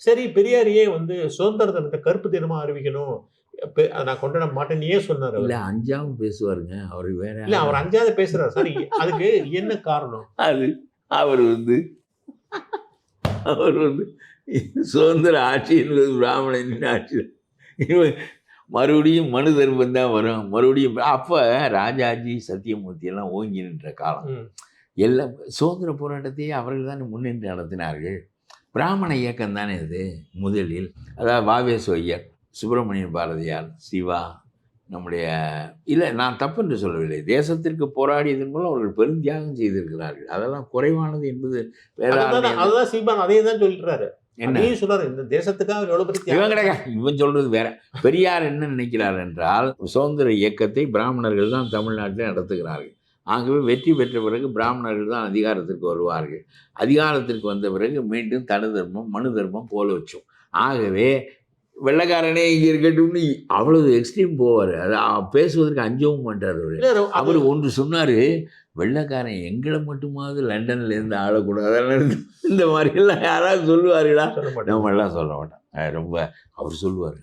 சரி பெரியாரையே வந்து சுதந்திர தினத்த கருப்பு தினமா அறிவிக்கணும். நான் கொண்டாட மாட்டேன்னு ஏன் சொன்னாரு இல்ல அவரு? அஞ்சாம பேசுவாருங்க. அவரு வேற இல்ல அவர் 5வது பேசுறாரு சார். அதுக்கு என்ன காரணம்? அது அவர் வந்து அவர் வந்து சுதந்திர ஆட்சி என்பது பிராமணனின் ஆட்சி. இவன் மறுபடியும் மனு தர்மம் தான் வரும். மறுபடியும் அப்ப ராஜாஜி, சத்தியமூர்த்தி எல்லாம் ஓங்கி நின்ற காலம். ம். எல்லாம் சுதந்திர போராட்டத்தையே அவர்கள் தானே முன்னின்று நடத்தினார்கள். பிராமண இயக்கம் தானே இது முதலில். அதாவது வ.வே.சு ஐயர், சுப்பிரமணியன் பாரதியார், சிவா, நம்முடைய இல்லை நான் தப்பென்று சொல்லவில்லை. தேசத்திற்கு போராடியதன் மூலம் அவர்கள் பெருந்தியாகம் செய்திருக்கிறார்கள். அதெல்லாம் குறைவானது என்பது வேதாரண்யம். அதுதான் சீமான் அதையே தான் சொல்றாரு. என்ன அதையும் சொல்றாரு. இந்த தேசத்துக்காக எவ்வளவு பெரிய இவன் கிடையாது, இவன் சொல்றது வேற. பெரியார் என்ன நினைக்கிறார் என்றால், சுதந்திர இயக்கத்தை பிராமணர்கள் தான் தமிழ்நாட்டில் நடத்துகிறார்கள். ஆகவே வெற்றி பெற்ற பிறகு பிராமணர்கள் தான் அதிகாரத்திற்கு வருவார்கள். அதிகாரத்திற்கு வந்த பிறகு மீண்டும் தனு தர்மம், மனு தர்மம் போல வச்சோம். ஆகவே வெள்ளைக்காரனே இங்கே இருக்கட்டும்னு அவ்வளவு எக்ஸ்ட்ரீம் போவார். அது பேசுவதற்கு அஞ்சவும் மாட்டார் அவர். அவர் ஒன்று சொன்னார், வெள்ளைக்காரன் எங்களை மட்டுமாவது லண்டன்ல இருந்து ஆளக்கூடாது. இந்த மாதிரிலாம் யாராவது சொல்லுவார்களா? நம்ம எல்லாம் சொல்ல மாட்டோம். ரொம்ப அவர் சொல்லுவார்.